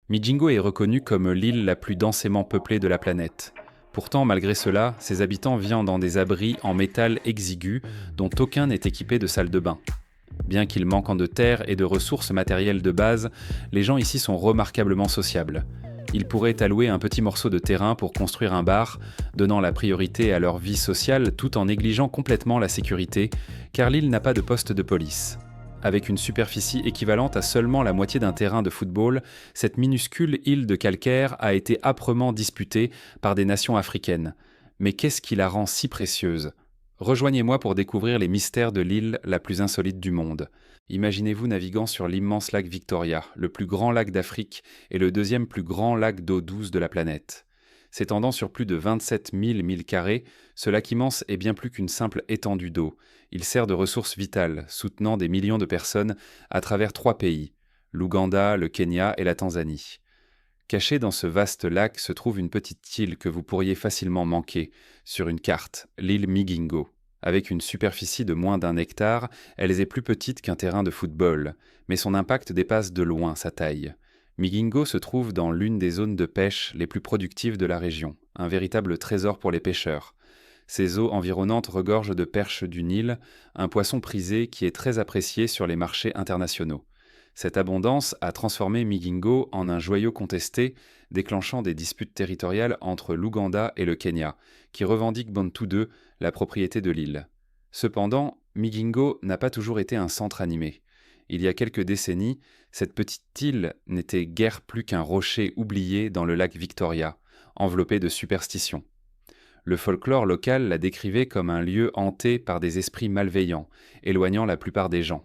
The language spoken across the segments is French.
Mijingo est reconnue comme l'île la plus densément peuplée de la planète. Pourtant, malgré cela, ses habitants vivent dans des abris en métal exigu dont aucun n'est équipé de salle de bain. Bien qu'ils manquent de terre et de ressources matérielles de base, les gens ici sont remarquablement sociables. Ils pourraient allouer un petit morceau de terrain pour construire un bar, donnant la priorité à leur vie sociale tout en négligeant complètement la sécurité, car l'île n'a pas de poste de police. Avec une superficie équivalente à seulement la moitié d'un terrain de football, cette minuscule île de calcaire a été âprement disputée par des nations africaines. Mais qu'est-ce qui la rend si précieuse ? Rejoignez-moi pour découvrir les mystères de l'île la plus insolite du monde. Imaginez-vous naviguant sur l'immense lac Victoria, le plus grand lac d'Afrique et le deuxième plus grand lac d'eau douce de la planète. S'étendant sur plus de 27 000 milles carrés, ce lac immense est bien plus qu'une simple étendue d'eau. Il sert de ressource vitale, soutenant des millions de personnes à travers 3 pays, l'Ouganda, le Kenya et la Tanzanie. Cachée dans ce vaste lac se trouve une petite île que vous pourriez facilement manquer sur une carte, l'île Migingo. Avec une superficie de moins d'1 hectare, elle est plus petite qu'un terrain de football, mais son impact dépasse de loin sa taille. Migingo se trouve dans l'une des zones de pêche les plus productives de la région, un véritable trésor pour les pêcheurs. Ses eaux environnantes regorgent de perches du Nil, un poisson prisé qui est très apprécié sur les marchés internationaux. Cette abondance a transformé Migingo en un joyau contesté, déclenchant des disputes territoriales entre l'Ouganda et le Kenya, qui revendiquent tous deux la propriété de l'île. Cependant, Migingo n'a pas toujours été un centre animé. Il y a quelques décennies, cette petite île n'était guère plus qu'un rocher oublié dans le lac Victoria, enveloppé de superstitions. Le folklore local la décrivait comme un lieu hanté par des esprits malveillants, éloignant la plupart des gens.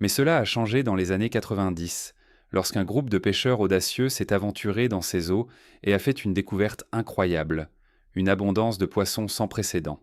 Mais cela a changé dans les années 90, lorsqu'un groupe de pêcheurs audacieux s'est aventuré dans ces eaux et a fait une découverte incroyable, une abondance de poissons sans précédent.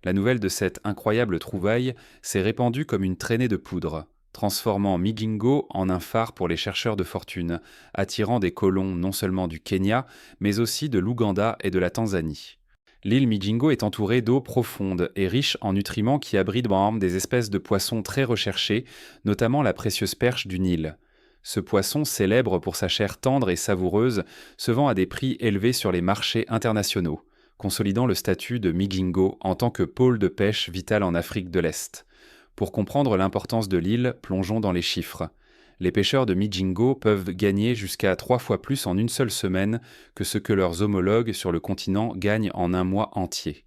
La nouvelle de cette incroyable trouvaille s'est répandue comme une traînée de poudre, transformant Migingo en un phare pour les chercheurs de fortune, attirant des colons non seulement du Kenya, mais aussi de l'Ouganda et de la Tanzanie. L'île Migingo est entourée d'eau profonde et riche en nutriments qui abritent des espèces de poissons très recherchés, notamment la précieuse perche du Nil. Ce poisson, célèbre pour sa chair tendre et savoureuse, se vend à des prix élevés sur les marchés internationaux, consolidant le statut de Migingo en tant que pôle de pêche vital en Afrique de l'Est. Pour comprendre l'importance de l'île, plongeons dans les chiffres. Les pêcheurs de Migingo peuvent gagner jusqu'à 3 fois plus en une seule semaine que ce que leurs homologues sur le continent gagnent en un mois entier.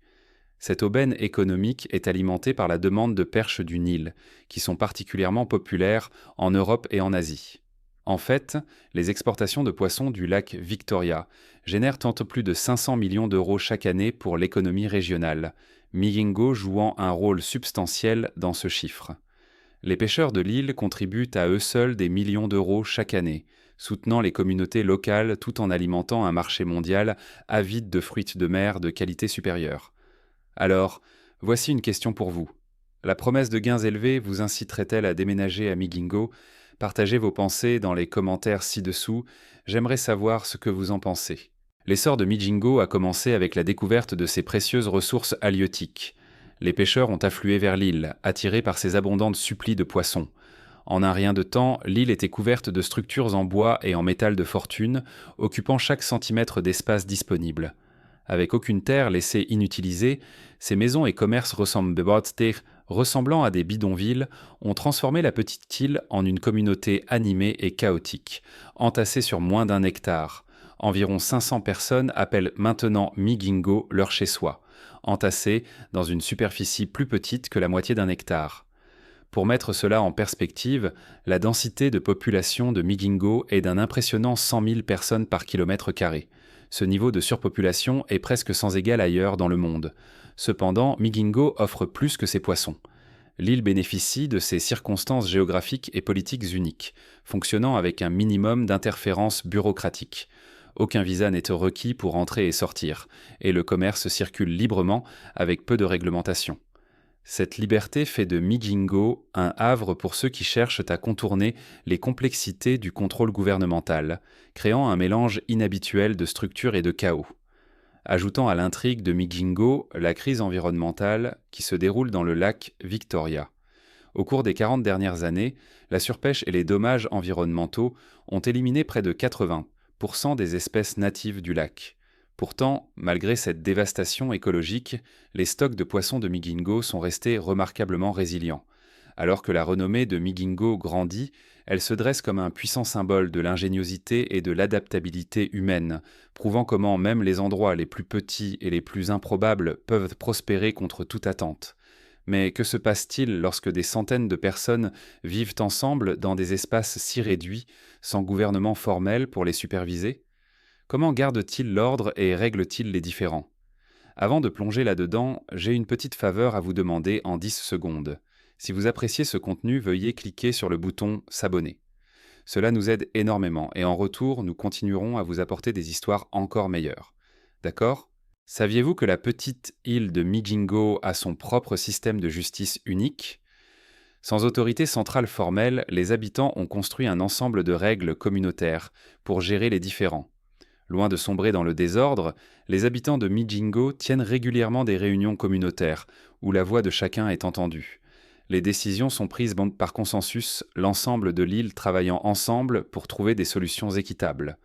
Cette aubaine économique est alimentée par la demande de perches du Nil, qui sont particulièrement populaires en Europe et en Asie. En fait, les exportations de poissons du lac Victoria génèrent plus de 500 millions d'euros chaque année pour l'économie régionale, Migingo jouant un rôle substantiel dans ce chiffre. Les pêcheurs de l'île contribuent à eux seuls des millions d'euros chaque année, soutenant les communautés locales tout en alimentant un marché mondial avide de fruits de mer de qualité supérieure. Alors, voici une question pour vous. La promesse de gains élevés vous inciterait-elle à déménager à Migingo ? Partagez vos pensées dans les commentaires ci-dessous, j'aimerais savoir ce que vous en pensez. L'essor de Migingo a commencé avec la découverte de ses précieuses ressources halieutiques. Les pêcheurs ont afflué vers l'île, attirés par ses abondantes supplies de poissons. En un rien de temps, l'île était couverte de structures en bois et en métal de fortune, occupant chaque centimètre d'espace disponible. Avec aucune terre laissée inutilisée, ces maisons et commerces ressemblant à des bidonvilles ont transformé la petite île en une communauté animée et chaotique, entassée sur moins d'1 hectare. Environ 500 personnes appellent maintenant Migingo leur chez-soi, entassés dans une superficie plus petite que la moitié d'1 hectare. Pour mettre cela en perspective, la densité de population de Migingo est d'un impressionnant 100 000 personnes par kilomètre carré. Ce niveau de surpopulation est presque sans égal ailleurs dans le monde. Cependant, Migingo offre plus que ses poissons. L'île bénéficie de ces circonstances géographiques et politiques uniques, fonctionnant avec un minimum d'interférences bureaucratiques. Aucun visa n'est requis pour entrer et sortir, et le commerce circule librement avec peu de réglementation. Cette liberté fait de Migingo un havre pour ceux qui cherchent à contourner les complexités du contrôle gouvernemental, créant un mélange inhabituel de structures et de chaos. Ajoutant à l'intrigue de Migingo la crise environnementale qui se déroule dans le lac Victoria. Au cours des 40 dernières années, la surpêche et les dommages environnementaux ont éliminé près de 80% des espèces natives du lac. Pourtant, malgré cette dévastation écologique, les stocks de poissons de Migingo sont restés remarquablement résilients. Alors que la renommée de Migingo grandit, elle se dresse comme un puissant symbole de l'ingéniosité et de l'adaptabilité humaine, prouvant comment même les endroits les plus petits et les plus improbables peuvent prospérer contre toute attente. Mais que se passe-t-il lorsque des centaines de personnes vivent ensemble dans des espaces si réduits, sans gouvernement formel pour les superviser ? Comment gardent-ils l'ordre et règlent-ils les différends ? Avant de plonger là-dedans, j'ai une petite faveur à vous demander en 10 secondes. Si vous appréciez ce contenu, veuillez cliquer sur le bouton S'abonner. Cela nous aide énormément et en retour, nous continuerons à vous apporter des histoires encore meilleures. D'accord ? Saviez-vous que la petite île de Migingo a son propre système de justice unique ? Sans autorité centrale formelle, les habitants ont construit un ensemble de règles communautaires pour gérer les différends. Loin de sombrer dans le désordre, les habitants de Migingo tiennent régulièrement des réunions communautaires où la voix de chacun est entendue. Les décisions sont prises par consensus, l'ensemble de l'île travaillant ensemble pour trouver des solutions équitables.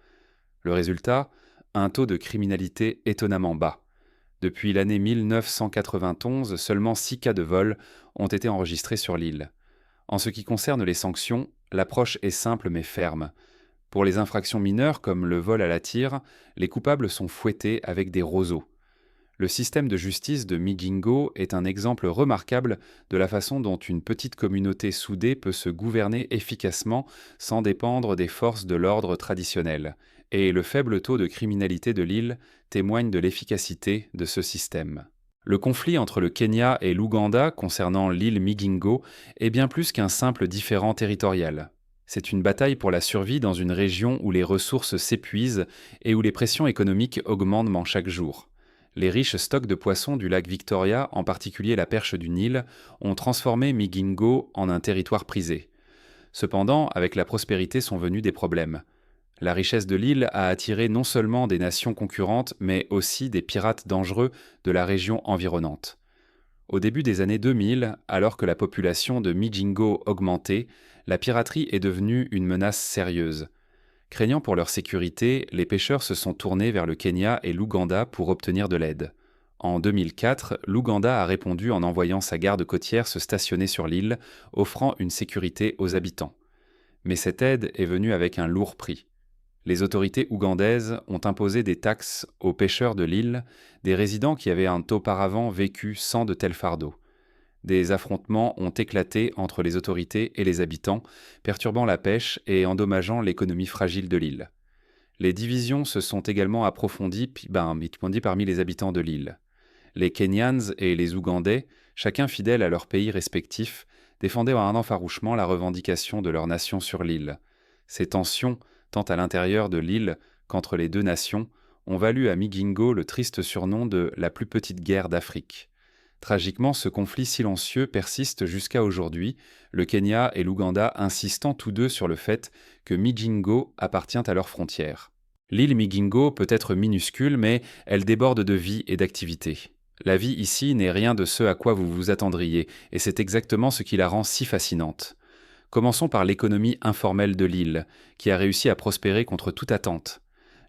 Le résultat ? Un taux de criminalité étonnamment bas. Depuis l'année 1991, seulement 6 cas de vol ont été enregistrés sur l'île. En ce qui concerne les sanctions, l'approche est simple mais ferme. Pour les infractions mineures comme le vol à la tire, les coupables sont fouettés avec des roseaux. Le système de justice de Migingo est un exemple remarquable de la façon dont une petite communauté soudée peut se gouverner efficacement sans dépendre des forces de l'ordre traditionnelles. Et le faible taux de criminalité de l'île témoigne de l'efficacité de ce système. Le conflit entre le Kenya et l'Ouganda concernant l'île Migingo est bien plus qu'un simple différend territorial. C'est une bataille pour la survie dans une région où les ressources s'épuisent et où les pressions économiques augmentent chaque jour. Les riches stocks de poissons du lac Victoria, en particulier la perche du Nil, ont transformé Migingo en un territoire prisé. Cependant, avec la prospérité sont venus des problèmes. La richesse de l'île a attiré non seulement des nations concurrentes, mais aussi des pirates dangereux de la région environnante. Au début des années 2000, alors que la population de Migingo augmentait, la piraterie est devenue une menace sérieuse. Craignant pour leur sécurité, les pêcheurs se sont tournés vers le Kenya et l'Ouganda pour obtenir de l'aide. En 2004, l'Ouganda a répondu en envoyant sa garde côtière se stationner sur l'île, offrant une sécurité aux habitants. Mais cette aide est venue avec un lourd prix. Les autorités ougandaises ont imposé des taxes aux pêcheurs de l'île, des résidents qui avaient auparavant vécu sans de tels fardeaux. Des affrontements ont éclaté entre les autorités et les habitants, perturbant la pêche et endommageant l'économie fragile de l'île. Les divisions se sont également approfondies parmi les habitants de l'île. Les Kenyans et les Ougandais, chacun fidèle à leur pays respectif, défendaient à un enfarouchement la revendication de leur nation sur l'île. Ces tensions, tant à l'intérieur de l'île qu'entre les deux nations, ont valu à Migingo le triste surnom de « la plus petite guerre d'Afrique ». Tragiquement, ce conflit silencieux persiste jusqu'à aujourd'hui, le Kenya et l'Ouganda insistant tous deux sur le fait que Migingo appartient à leurs frontières. L'île Migingo peut être minuscule, mais elle déborde de vie et d'activité. La vie ici n'est rien de ce à quoi vous vous attendriez, et c'est exactement ce qui la rend si fascinante. Commençons par l'économie informelle de l'île, qui a réussi à prospérer contre toute attente.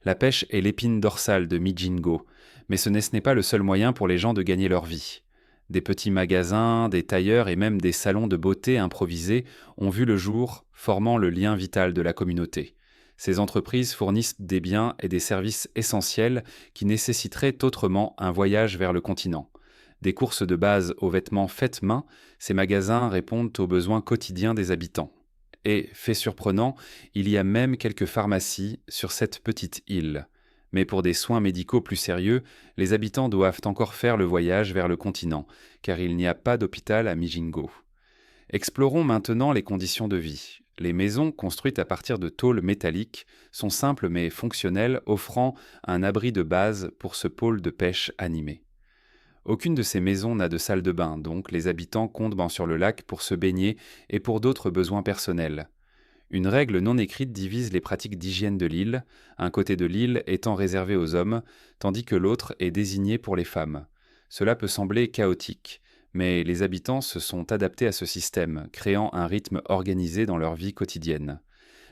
La pêche est l'épine dorsale de Migingo, mais ce n'est pas le seul moyen pour les gens de gagner leur vie. Des petits magasins, des tailleurs et même des salons de beauté improvisés ont vu le jour, formant le lien vital de la communauté. Ces entreprises fournissent des biens et des services essentiels qui nécessiteraient autrement un voyage vers le continent. Des courses de base aux vêtements faites main, ces magasins répondent aux besoins quotidiens des habitants. Et, fait surprenant, il y a même quelques pharmacies sur cette petite île. Mais pour des soins médicaux plus sérieux, les habitants doivent encore faire le voyage vers le continent, car il n'y a pas d'hôpital à Migingo. Explorons maintenant les conditions de vie. Les maisons, construites à partir de tôles métalliques, sont simples mais fonctionnelles, offrant un abri de base pour ce pôle de pêche animé. Aucune de ces maisons n'a de salle de bain, donc les habitants comptent sur le lac pour se baigner et pour d'autres besoins personnels. Une règle non écrite divise les pratiques d'hygiène de l'île, un côté de l'île étant réservé aux hommes, tandis que l'autre est désigné pour les femmes. Cela peut sembler chaotique, Mais les habitants se sont adaptés à ce système, créant un rythme organisé dans leur vie quotidienne.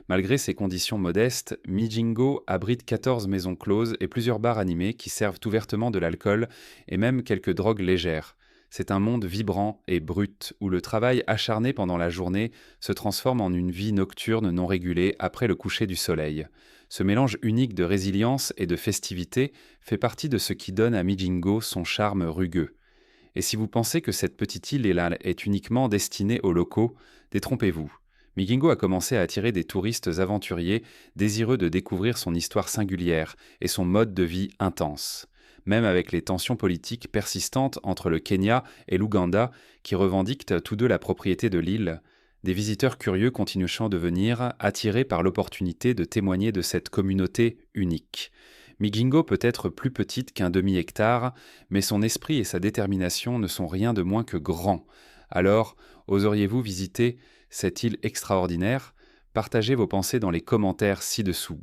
Malgré ces conditions modestes, Mijingo abrite 14 maisons closes et plusieurs bars animés qui servent ouvertement de l'alcool et même quelques drogues légères. C'est un monde vibrant et brut où le travail acharné pendant la journée se transforme en une vie nocturne non régulée après le coucher du soleil. Ce mélange unique de résilience et de festivité fait partie de ce qui donne à Mijingo son charme rugueux. Et si vous pensez que cette petite île est uniquement destinée aux locaux, détrompez-vous. Mijingo a commencé à attirer des touristes aventuriers désireux de découvrir son histoire singulière et son mode de vie intense. Même avec les tensions politiques persistantes entre le Kenya et l'Ouganda, qui revendiquent tous deux la propriété de l'île, des visiteurs curieux continuent de venir, attirés par l'opportunité de témoigner de cette communauté unique. Mijingo peut être plus petite qu'un demi-hectare, mais son esprit et sa détermination ne sont rien de moins que grands. Alors, oseriez-vous visiter cette île extraordinaire? Partagez vos pensées dans les commentaires ci-dessous.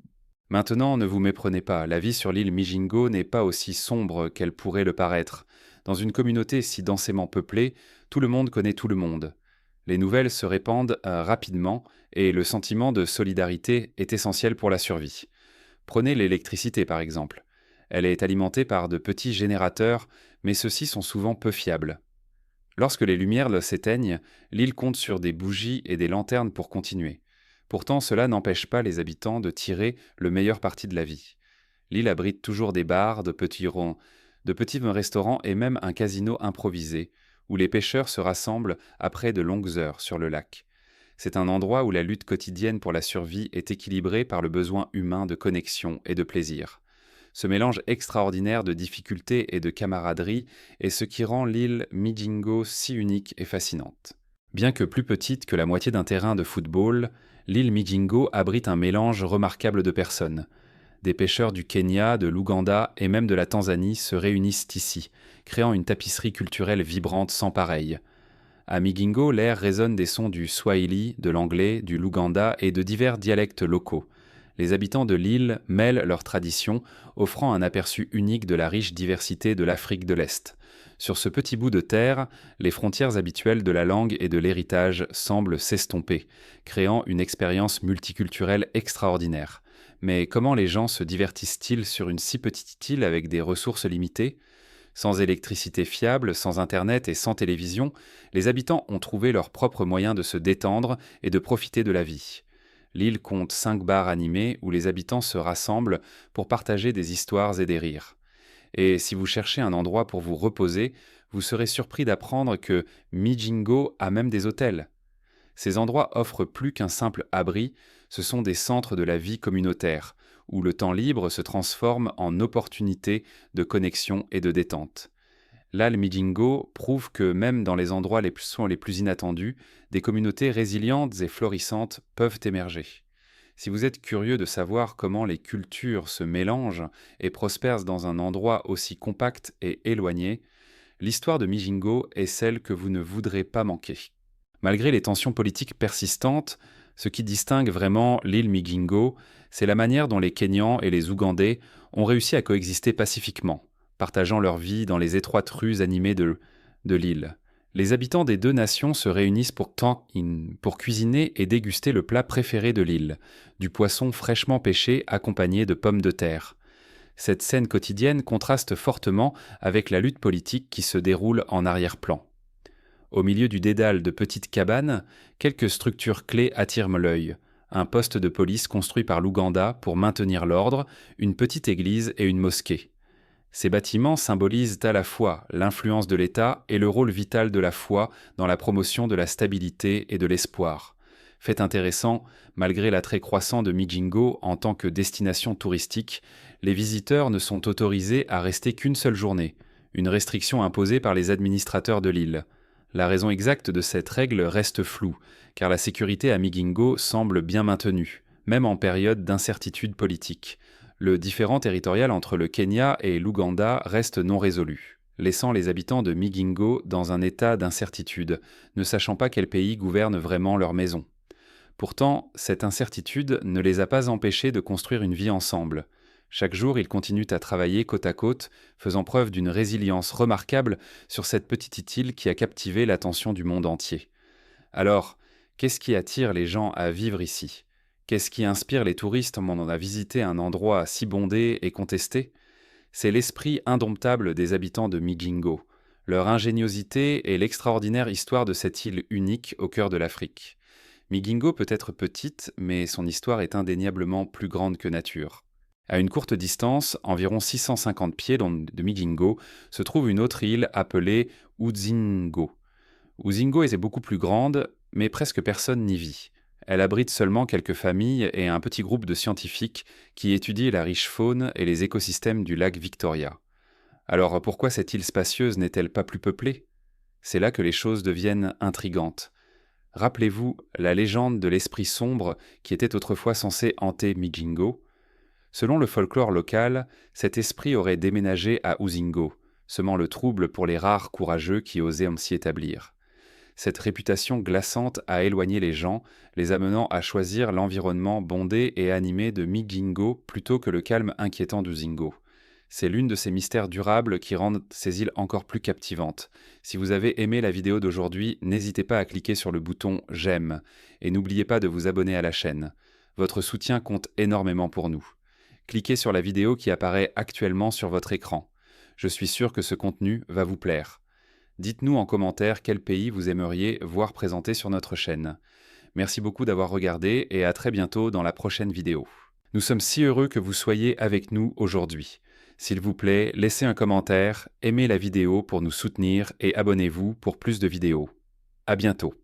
Maintenant, ne vous méprenez pas, la vie sur l'île Mijingo n'est pas aussi sombre qu'elle pourrait le paraître. Dans une communauté si densément peuplée, tout le monde connaît tout le monde. Les nouvelles se répandent rapidement et le sentiment de solidarité est essentiel pour la survie. Prenez l'électricité par exemple. Elle est alimentée par de petits générateurs, mais ceux-ci sont souvent peu fiables. Lorsque les lumières s'éteignent, l'île compte sur des bougies et des lanternes pour continuer. Pourtant, cela n'empêche pas les habitants de tirer le meilleur parti de la vie. L'île abrite toujours des bars, de petits restaurants et même un casino improvisé, où les pêcheurs se rassemblent après de longues heures sur le lac. C'est un endroit où la lutte quotidienne pour la survie est équilibrée par le besoin humain de connexion et de plaisir. Ce mélange extraordinaire de difficultés et de camaraderie est ce qui rend l'île Mijingo si unique et fascinante. Bien que plus petite que la moitié d'un terrain de football, l'île Mijingo abrite un mélange remarquable de personnes. Des pêcheurs du Kenya, de l'Ouganda et même de la Tanzanie se réunissent ici, créant une tapisserie culturelle vibrante sans pareille. À Mijingo, l'air résonne des sons du swahili, de l'anglais, du luganda et de divers dialectes locaux. Les habitants de l'île mêlent leurs traditions, offrant un aperçu unique de la riche diversité de l'Afrique de l'Est. Sur ce petit bout de terre, les frontières habituelles de la langue et de l'héritage semblent s'estomper, créant une expérience multiculturelle extraordinaire. Mais comment les gens se divertissent-ils sur une si petite île avec des ressources limitées ? Sans électricité fiable, sans Internet et sans télévision, les habitants ont trouvé leurs propres moyens de se détendre et de profiter de la vie. L'île compte 5 bars animés où les habitants se rassemblent pour partager des histoires et des rires. Et si vous cherchez un endroit pour vous reposer, vous serez surpris d'apprendre que Mijingo a même des hôtels. Ces endroits offrent plus qu'un simple abri, ce sont des centres de la vie communautaire, où le temps libre se transforme en opportunité de connexion et de détente. L'île Mijingo prouve que même dans les endroits les plus inattendus, des communautés résilientes et florissantes peuvent émerger. Si vous êtes curieux de savoir comment les cultures se mélangent et prospèrent dans un endroit aussi compact et éloigné, l'histoire de Mijingo est celle que vous ne voudrez pas manquer. Malgré les tensions politiques persistantes, ce qui distingue vraiment l'île Mijingo, c'est la manière dont les Kenyans et les Ougandais ont réussi à coexister pacifiquement, partageant leur vie dans les étroites rues animées de l'île. Les habitants des deux nations se réunissent pour cuisiner et déguster le plat préféré de l'île, du poisson fraîchement pêché accompagné de pommes de terre. Cette scène quotidienne contraste fortement avec la lutte politique qui se déroule en arrière-plan. Au milieu du dédale de petites cabanes, quelques structures clés attirent l'œil. Un poste de police construit par l'Ouganda pour maintenir l'ordre, une petite église et une mosquée. Ces bâtiments symbolisent à la fois l'influence de l'État et le rôle vital de la foi dans la promotion de la stabilité et de l'espoir. Fait intéressant, malgré l'attrait croissant de Mijingo en tant que destination touristique, les visiteurs ne sont autorisés à rester qu'une seule journée, une restriction imposée par les administrateurs de l'île. La raison exacte de cette règle reste floue, car la sécurité à Mijingo semble bien maintenue, même en période d'incertitude politique. Le différend territorial entre le Kenya et l'Ouganda reste non résolu, laissant les habitants de Mijingo dans un état d'incertitude, ne sachant pas quel pays gouverne vraiment leur maison. Pourtant, cette incertitude ne les a pas empêchés de construire une vie ensemble. Chaque jour, ils continuent à travailler côte à côte, faisant preuve d'une résilience remarquable sur cette petite île qui a captivé l'attention du monde entier. Alors, qu'est-ce qui attire les gens à vivre ici? Qu'est-ce qui inspire les touristes quand on a visité un endroit si bondé et contesté? C'est l'esprit indomptable des habitants de Migingo, leur ingéniosité et l'extraordinaire histoire de cette île unique au cœur de l'Afrique. Migingo peut être petite, mais son histoire est indéniablement plus grande que nature. À une courte distance, environ 650 pieds de Migingo, se trouve une autre île appelée Uzingo. Uzingo est beaucoup plus grande, mais presque personne n'y vit. Elle abrite seulement quelques familles et un petit groupe de scientifiques qui étudient la riche faune et les écosystèmes du lac Victoria. Alors pourquoi cette île spacieuse n'est-elle pas plus peuplée? C'est là que les choses deviennent intrigantes. Rappelez-vous la légende de l'esprit sombre qui était autrefois censé hanter Migingo. Selon le folklore local, cet esprit aurait déménagé à Uzingo, semant le trouble pour les rares courageux qui osaient s'y établir. Cette réputation glaçante a éloigné les gens, les amenant à choisir l'environnement bondé et animé de Migingo plutôt que le calme inquiétant d'Uzingo. C'est l'une de ces mystères durables qui rendent ces îles encore plus captivantes. Si vous avez aimé la vidéo d'aujourd'hui, n'hésitez pas à cliquer sur le bouton « J'aime » et n'oubliez pas de vous abonner à la chaîne. Votre soutien compte énormément pour nous. Cliquez sur la vidéo qui apparaît actuellement sur votre écran. Je suis sûr que ce contenu va vous plaire. Dites-nous en commentaire quel pays vous aimeriez voir présenté sur notre chaîne. Merci beaucoup d'avoir regardé et à très bientôt dans la prochaine vidéo. Nous sommes si heureux que vous soyez avec nous aujourd'hui. S'il vous plaît, laissez un commentaire, aimez la vidéo pour nous soutenir et abonnez-vous pour plus de vidéos. À bientôt.